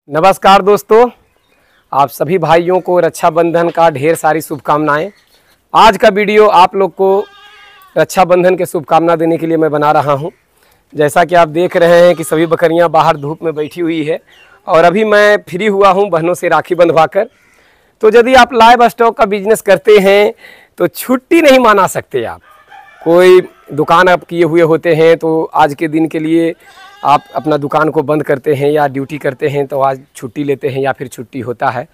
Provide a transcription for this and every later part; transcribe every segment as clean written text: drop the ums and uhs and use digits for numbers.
नमस्कार दोस्तों, आप सभी भाइयों को रक्षाबंधन का ढेर सारी शुभकामनाएं। आज का वीडियो आप लोग को रक्षाबंधन के शुभकामना देने के लिए मैं बना रहा हूं। जैसा कि आप देख रहे हैं कि सभी बकरियां बाहर धूप में बैठी हुई है और अभी मैं फ्री हुआ हूं बहनों से राखी बंधवाकर। तो यदि आप लाइव स्टॉक का बिजनेस करते हैं तो छुट्टी नहीं मना सकते। आप कोई दुकान आप किए हुए होते हैं तो आज के दिन के लिए आप अपना दुकान को बंद करते हैं या ड्यूटी करते हैं तो आज छुट्टी लेते हैं या फिर छुट्टी होता है।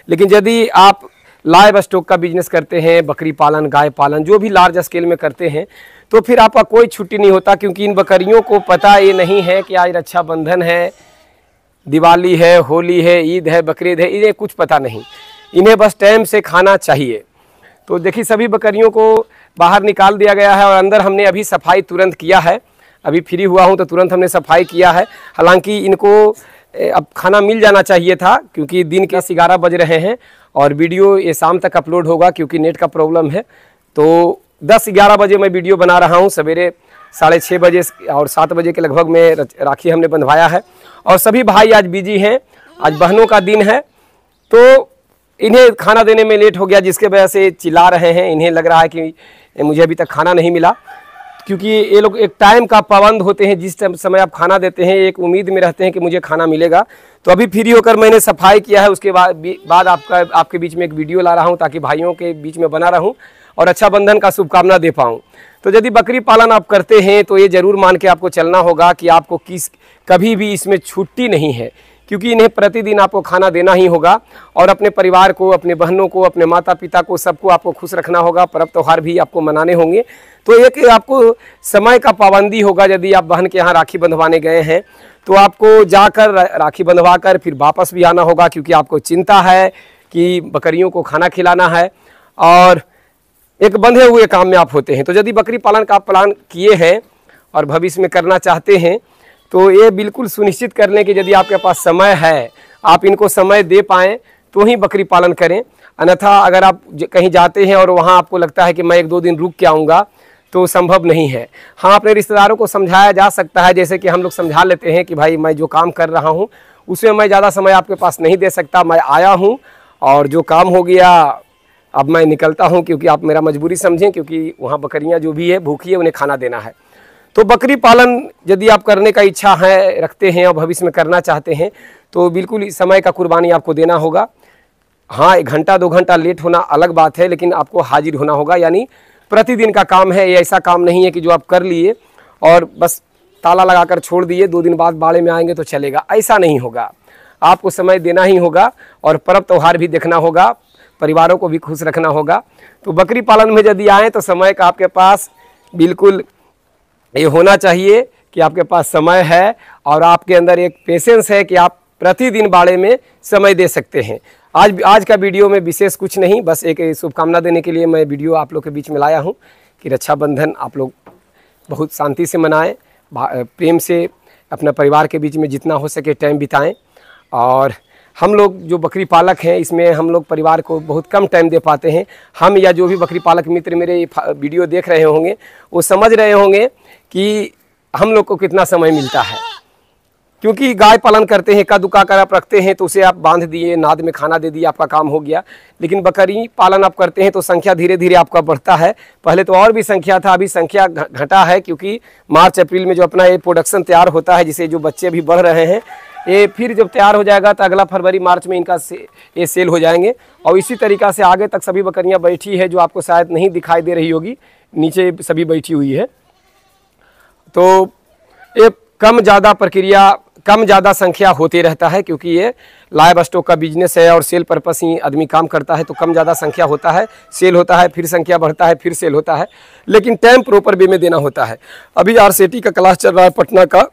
लेकिन यदि आप लाइव स्टॉक का बिजनेस करते हैं, बकरी पालन, गाय पालन, जो भी लार्ज स्केल में करते हैं, तो फिर आपका कोई छुट्टी नहीं होता, क्योंकि इन बकरियों को पता ये नहीं है कि आज रक्षाबंधन है, दिवाली है, होली है, ईद है, बकरीद है, इन्हें कुछ पता नहीं। इन्हें बस टाइम से खाना चाहिए। तो देखिए सभी बकरियों को बाहर निकाल दिया गया है और अंदर हमने अभी सफाई तुरंत किया है। अभी फ्री हुआ हूं तो तुरंत हमने सफाई किया है। हालांकि इनको अब खाना मिल जाना चाहिए था, क्योंकि दिन के 11 बज रहे हैं और वीडियो ये शाम तक अपलोड होगा, क्योंकि नेट का प्रॉब्लम है। तो 10-11 बजे मैं वीडियो बना रहा हूं, सवेरे 6:30 बजे और 7 बजे के लगभग में राखी हमने बंधवाया है। और सभी भाई आज बिजी हैं, आज बहनों का दिन है, तो इन्हें खाना देने में लेट हो गया, जिसके वजह से चिल्ला रहे हैं। इन्हें लग रहा है कि मुझे अभी तक खाना नहीं मिला, क्योंकि ये लोग एक टाइम का पाबंद होते हैं। जिस समय आप खाना देते हैं एक उम्मीद में रहते हैं कि मुझे खाना मिलेगा। तो अभी फ्री होकर मैंने सफाई किया है, उसके बाद आपके बीच में एक वीडियो ला रहा हूं, ताकि भाइयों के बीच में बना रहूं और रक्षाबंधन का शुभकामना दे पाऊँ। तो यदि बकरी पालन आप करते हैं तो ये ज़रूर मान के आपको चलना होगा कि आपको कभी भी इसमें छुट्टी नहीं है, क्योंकि इन्हें प्रतिदिन आपको खाना देना ही होगा और अपने परिवार को, अपने बहनों को, अपने माता पिता को, सबको आपको खुश रखना होगा। पर्व त्यौहार भी आपको मनाने होंगे। तो एक आपको समय का पाबंदी होगा। यदि आप बहन के यहाँ राखी बंधवाने गए हैं तो आपको जाकर राखी बंधवा कर फिर वापस भी आना होगा, क्योंकि आपको चिंता है कि बकरियों को खाना खिलाना है और एक बंधे हुए काम में आप होते हैं। तो यदि बकरी पालन का आप प्लान किए हैं और भविष्य में करना चाहते हैं तो ये बिल्कुल सुनिश्चित कर लें कि यदि आपके पास समय है, आप इनको समय दे पाएँ तो ही बकरी पालन करें। अन्यथा अगर आप कहीं जाते हैं और वहाँ आपको लगता है कि मैं 1-2 दिन रुक के आऊँगा, तो संभव नहीं है। हाँ, अपने रिश्तेदारों को समझाया जा सकता है, जैसे कि हम लोग समझा लेते हैं कि भाई मैं जो काम कर रहा हूँ उसमें मैं ज़्यादा समय आपके पास नहीं दे सकता, मैं आया हूँ और जो काम हो गया अब मैं निकलता हूँ, क्योंकि आप मेरा मजबूरी समझें, क्योंकि वहाँ बकरियाँ जो भी है भूखी है, उन्हें खाना देना है। तो बकरी पालन यदि आप करने का इच्छा है, रखते हैं और भविष्य में करना चाहते हैं, तो बिल्कुल समय का कुर्बानी आपको देना होगा। हाँ, 1 घंटा 2 घंटा लेट होना अलग बात है, लेकिन आपको हाजिर होना होगा। यानी प्रतिदिन का काम है, ये ऐसा काम नहीं है कि जो आप कर लिए और बस ताला लगाकर छोड़ दिए, 2 दिन बाद बाड़े में आएंगे तो चलेगा, ऐसा नहीं होगा। आपको समय देना ही होगा और पर्व त्यौहार भी देखना होगा, परिवारों को भी खुश रखना होगा। तो बकरी पालन में यदि आएँ तो समय का आपके पास बिल्कुल ये होना चाहिए कि आपके पास समय है और आपके अंदर एक पेशेंस है कि आप प्रतिदिन बाड़े में समय दे सकते हैं। आज का वीडियो में विशेष कुछ नहीं, बस एक शुभकामना देने के लिए मैं वीडियो आप लोग के बीच में लाया हूं कि रक्षाबंधन आप लोग बहुत शांति से मनाएं, प्रेम से अपना परिवार के बीच में जितना हो सके टाइम बिताएं। और हम लोग जो बकरी पालक हैं, इसमें हम लोग परिवार को बहुत कम टाइम दे पाते हैं। हम या जो भी बकरी पालक मित्र मेरे वीडियो देख रहे होंगे वो समझ रहे होंगे कि हम लोग को कितना समय मिलता है, क्योंकि गाय पालन करते हैं, इक्का दुक्का कर आप रखते हैं तो उसे आप बांध दिए, नाद में खाना दे दिए, आपका काम हो गया। लेकिन बकरी पालन आप करते हैं तो संख्या धीरे धीरे आपका बढ़ता है। पहले तो और भी संख्या था, अभी संख्या घटा है, क्योंकि मार्च अप्रैल में जो अपना ये प्रोडक्शन तैयार होता है, जिसे जो बच्चे भी बढ़ रहे हैं, ये फिर जब तैयार हो जाएगा तो अगला फरवरी मार्च में इनका ये सेल हो जाएंगे। और इसी तरीक़ा से आगे तक सभी बकरियाँ बैठी है, जो आपको शायद नहीं दिखाई दे रही होगी, नीचे सभी बैठी हुई है। तो ये कम ज़्यादा संख्या होती रहता है, क्योंकि ये लाइव स्टॉक का बिजनेस है और सेल पर्पस ही आदमी काम करता है। तो कम ज़्यादा संख्या होता है, सेल होता है, फिर संख्या बढ़ता है, फिर सेल होता है, लेकिन टाइम प्रॉपर वे में देना होता है। अभी RCT का क्लास चल रहा है पटना का,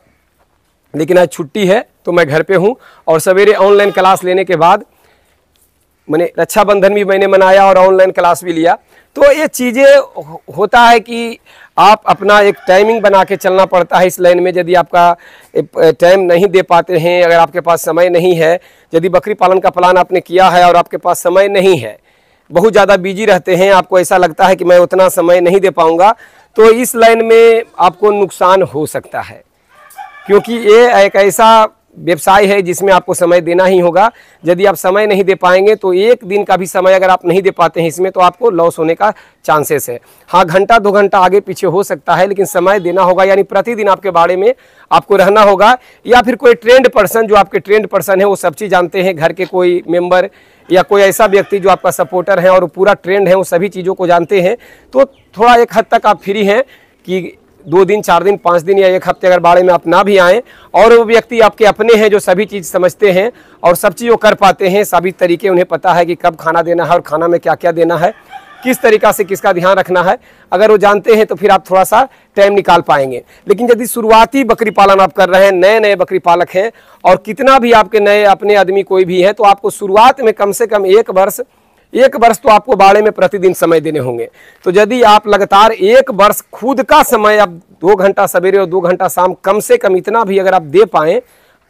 लेकिन आज छुट्टी है तो मैं घर पे हूँ। और सवेरे ऑनलाइन क्लास लेने के बाद मैंने रक्षाबंधन भी मैंने मनाया और ऑनलाइन क्लास भी लिया। तो ये चीज़ें होता है कि आप अपना एक टाइमिंग बना के चलना पड़ता है इस लाइन में। यदि आपका टाइम नहीं दे पाते हैं, अगर आपके पास समय नहीं है, यदि बकरी पालन का प्लान आपने किया है और आपके पास समय नहीं है, बहुत ज़्यादा बिजी रहते हैं, आपको ऐसा लगता है कि मैं उतना समय नहीं दे पाऊँगा, तो इस लाइन में आपको नुकसान हो सकता है। क्योंकि ये एक ऐसा व्यवसाय है जिसमें आपको समय देना ही होगा। यदि आप समय नहीं दे पाएंगे तो एक दिन का भी समय अगर आप नहीं दे पाते हैं इसमें, तो आपको लॉस होने का चांसेस है। हाँ, घंटा 2 घंटा आगे पीछे हो सकता है, लेकिन समय देना होगा, यानी प्रतिदिन आपके बारे में आपको रहना होगा। या फिर कोई ट्रेंड पर्सन, जो आपके ट्रेंड पर्सन है, वो सब चीज़ जानते हैं, घर के कोई मेंबर या कोई ऐसा व्यक्ति जो आपका सपोर्टर है और पूरा ट्रेंड है, वो सभी चीज़ों को जानते हैं, तो थोड़ा एक हद तक आप फ्री हैं कि 2 दिन 4 दिन 5 दिन या 1 हफ्ते अगर बाड़े में आप ना भी आएँ, और वो व्यक्ति आपके अपने हैं जो सभी चीज़ समझते हैं और सब चीज़ वो कर पाते हैं, सभी तरीके उन्हें पता है कि कब खाना देना है और खाना में क्या क्या देना है, किस तरीक़ा से किसका ध्यान रखना है, अगर वो जानते हैं तो फिर आप थोड़ा सा टाइम निकाल पाएंगे। लेकिन यदि शुरुआती बकरी पालन आप कर रहे हैं, नए नए बकरी पालक हैं, और कितना भी आपके नए अपने आदमी कोई भी है, तो आपको शुरुआत में कम से कम 1 वर्ष तो आपको बाड़े में प्रतिदिन समय देने होंगे। तो यदि आप लगातार 1 वर्ष खुद का समय आप 2 घंटा सवेरे और 2 घंटा शाम कम से कम इतना भी अगर आप दे पाएँ,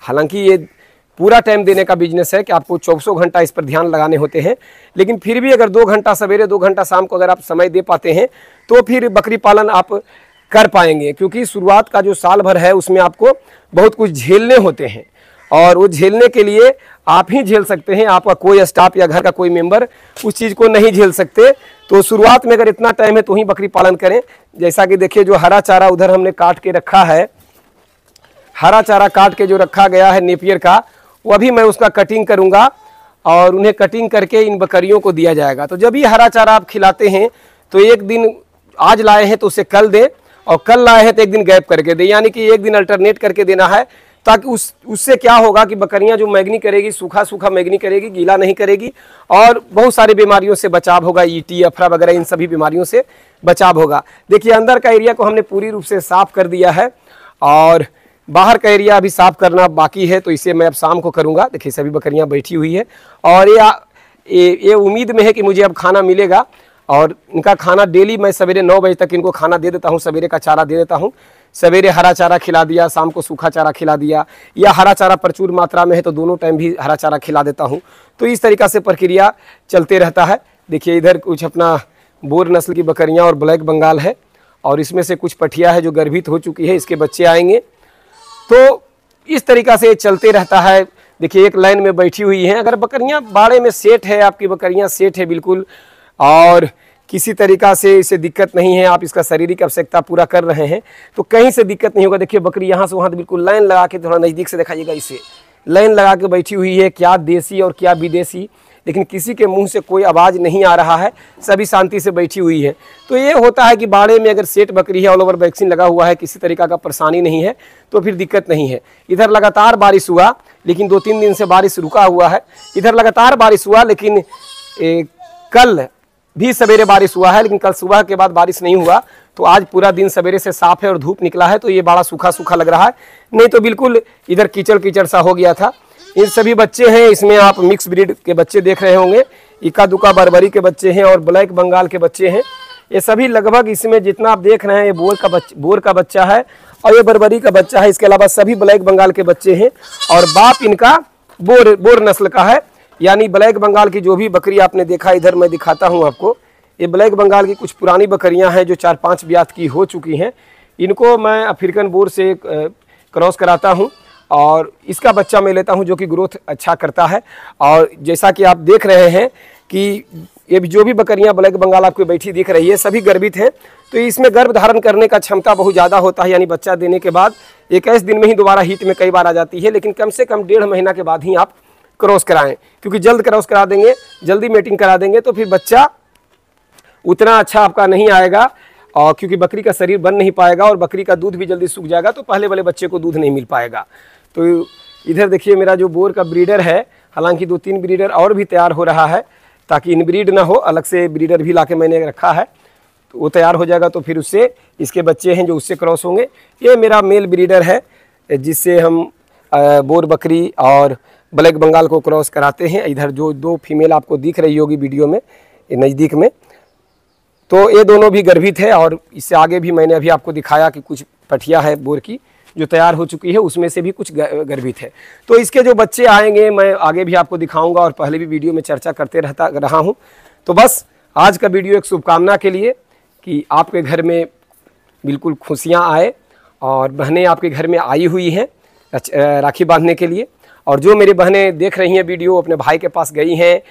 हालांकि ये पूरा टाइम देने का बिजनेस है कि आपको 24 घंटा इस पर ध्यान लगाने होते हैं, लेकिन फिर भी अगर 2 घंटा सवेरे 2 घंटा शाम को अगर आप समय दे पाते हैं तो फिर बकरी पालन आप कर पाएंगे। क्योंकि शुरुआत का जो साल भर है उसमें आपको बहुत कुछ झेलने होते हैं, और वो झेलने के लिए आप ही झेल सकते हैं, आपका कोई स्टाफ या घर का कोई मेंबर उस चीज़ को नहीं झेल सकते। तो शुरुआत में अगर इतना टाइम है तो ही बकरी पालन करें। जैसा कि देखिए, जो हरा चारा उधर हमने काट के रखा है, हरा चारा काट के जो रखा गया है नेपियर का, वो अभी मैं उसका कटिंग करूँगा और उन्हें कटिंग करके इन बकरियों को दिया जाएगा। तो जब ये हरा चारा आप खिलाते हैं तो एक दिन आज लाए हैं तो उसे कल दें, और कल लाए हैं तो एक दिन गैप करके दें, यानी कि एक दिन अल्टरनेट करके देना है, ताकि उससे क्या होगा कि बकरियां जो मैगनी करेगी, सूखा सूखा मैगनी करेगी, गीला नहीं करेगी, और बहुत सारी बीमारियों से बचाव होगा, ईटी अफरा वगैरह इन सभी बीमारियों से बचाव होगा। देखिए, अंदर का एरिया को हमने पूरी रूप से साफ कर दिया है और बाहर का एरिया अभी साफ करना बाकी है, तो इसे मैं अब शाम को करूंगा। देखिए, सभी बकरियां बैठी हुई है और ये उम्मीद में है कि मुझे अब खाना मिलेगा, और इनका खाना डेली मैं सवेरे 9 बजे तक इनको खाना दे देता हूं, सवेरे का चारा दे देता हूं। सवेरे हरा चारा खिला दिया, शाम को सूखा चारा खिला दिया, या हरा चारा प्रचुर मात्रा में है तो दोनों टाइम भी हरा चारा खिला देता हूं। तो इस तरीक़ा से प्रक्रिया चलते रहता है। देखिए, इधर कुछ अपना बोर नस्ल की बकरियां और ब्लैक बंगाल है, और इसमें से कुछ पठिया है जो गर्भित हो चुकी है, इसके बच्चे आएंगे। तो इस तरीक़ा से चलते रहता है। देखिए, एक लाइन में बैठी हुई हैं। अगर बकरियां बाड़े में सेट है, आपकी बकरियां सेट है बिल्कुल, और किसी तरीक़ा से इसे दिक्कत नहीं है, आप इसका शारीरिक आवश्यकता पूरा कर रहे हैं, तो कहीं से दिक्कत नहीं होगा। देखिए, बकरी यहाँ से वहाँ बिल्कुल लाइन लगा के, थोड़ा नज़दीक से दिखाइएगा, इसे लाइन लगा के बैठी हुई है, क्या देसी और क्या विदेशी, लेकिन किसी के मुंह से कोई आवाज़ नहीं आ रहा है, सभी शांति से बैठी हुई है। तो ये होता है कि बाड़े में अगर सेट बकरी है, ऑल ओवर वैक्सीन लगा हुआ है, किसी तरीक़ा का परेशानी नहीं है, तो फिर दिक्कत नहीं है। इधर लगातार बारिश हुआ, लेकिन 2-3 दिन से बारिश रुका हुआ है। इधर लगातार बारिश हुआ, लेकिन कल भी सवेरे बारिश हुआ है, लेकिन कल सुबह के बाद बारिश नहीं हुआ। तो आज पूरा दिन सवेरे से साफ है और धूप निकला है, तो ये बड़ा सूखा सूखा लग रहा है, नहीं तो बिल्कुल इधर कीचड़ कीचड़ सा हो गया था। ये सभी बच्चे हैं, इसमें आप मिक्स ब्रीड के बच्चे देख रहे होंगे, इक्का दुक्का बर्बरी के बच्चे हैं और ब्लैक बंगाल के बच्चे हैं। ये सभी लगभग, इसमें जितना आप देख रहे हैं, ये बोर का बच्चा है और ये बर्बरी का बच्चा है। इसके अलावा सभी ब्लैक बंगाल के बच्चे हैं, और बाप इनका बोर नस्ल का है। यानी ब्लैक बंगाल की जो भी बकरी आपने देखा, इधर मैं दिखाता हूं आपको, ये ब्लैक बंगाल की कुछ पुरानी बकरियां हैं जो 4-5 ब्यात की हो चुकी हैं। इनको मैं अफ्रीकन बोर से क्रॉस कराता हूं, और इसका बच्चा मैं लेता हूं जो कि ग्रोथ अच्छा करता है। और जैसा कि आप देख रहे हैं कि ये जो भी बकरियां ब्लैक बंगाल आपको बैठी दिख रही है, सभी गर्भित हैं। तो इसमें गर्भ धारण करने का क्षमता बहुत ज़्यादा होता है, यानी बच्चा देने के बाद 21 दिन में ही दोबारा हीट में कई बार आ जाती है, लेकिन कम से कम 1.5 महीना के बाद ही आप क्रॉस कराएं, क्योंकि जल्द क्रॉस करा देंगे, जल्दी मेटिंग करा देंगे तो फिर बच्चा उतना अच्छा आपका नहीं आएगा, और क्योंकि बकरी का शरीर बन नहीं पाएगा और बकरी का दूध भी जल्दी सूख जाएगा, तो पहले वाले बच्चे को दूध नहीं मिल पाएगा। तो इधर देखिए, मेरा जो बोर का ब्रीडर है, हालांकि 2-3 ब्रीडर और भी तैयार हो रहा है, ताकि इनब्रीड ना हो, अलग से ब्रीडर भी लाके मैंने रखा है, तो वो तैयार हो जाएगा तो फिर उससे इसके बच्चे हैं जो उससे क्रॉस होंगे। ये मेरा मेल ब्रीडर है, जिससे हम बोर बकरी और ब्लैक बंगाल को क्रॉस कराते हैं। इधर जो 2 फीमेल आपको दिख रही होगी वीडियो में नज़दीक में, तो ये दोनों भी गर्भित है। और इससे आगे भी मैंने अभी आपको दिखाया कि कुछ पठिया है बोर की जो तैयार हो चुकी है, उसमें से भी कुछ गर्भित है। तो इसके जो बच्चे आएंगे मैं आगे भी आपको दिखाऊंगा, और पहले भी वीडियो में चर्चा करते रहा हूँ। तो बस आज का वीडियो एक शुभकामना के लिए कि आपके घर में बिल्कुल खुशियाँ आए, और बहनें आपके घर में आई हुई हैं, राखी बांधने के लिए। और जो मेरी बहनें देख रही हैं वीडियो, अपने भाई के पास गई हैं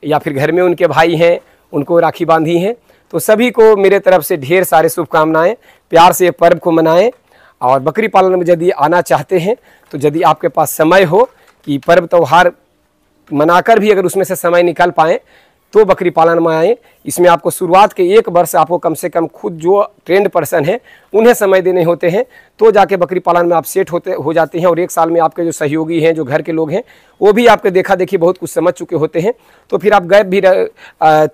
या फिर घर में उनके भाई हैं, उनको राखी बांधी हैं, तो सभी को मेरे तरफ से ढेर सारे शुभकामनाएं। प्यार से ये पर्व को मनाएं। और बकरी पालन में यदि आना चाहते हैं तो यदि आपके पास समय हो कि पर्व त्यौहार मनाकर भी अगर उसमें से समय निकाल पाएँ तो बकरी पालन में आएँ। इसमें आपको शुरुआत के 1 वर्ष आपको कम से कम खुद जो ट्रेंड पर्सन है उन्हें समय देने होते हैं, तो जाके बकरी पालन में आप सेट हो जाते हैं। और 1 साल में आपके जो सहयोगी हैं, जो घर के लोग हैं, वो भी आपके देखा देखी बहुत कुछ समझ चुके होते हैं। तो फिर आप गैप भी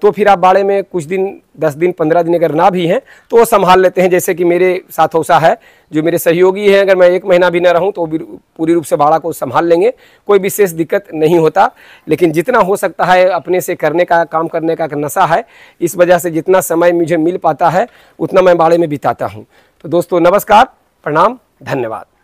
तो फिर आप बाड़े में कुछ दिन, 10 दिन, 15 दिन अगर ना भी हैं तो वो संभाल लेते हैं। जैसे कि मेरे साथ ऐसा है, जो मेरे सहयोगी हैं, अगर मैं 1 महीना भी ना रहूं तो पूरी रूप से बाड़ा को संभाल लेंगे, कोई विशेष दिक्कत नहीं होता। लेकिन जितना हो सकता है अपने से करने का, काम करने का नशा है, इस वजह से जितना समय मुझे मिल पाता है उतना मैं बाड़े में बिताता हूँ। तो दोस्तों नमस्कार, प्रणाम, धन्यवाद।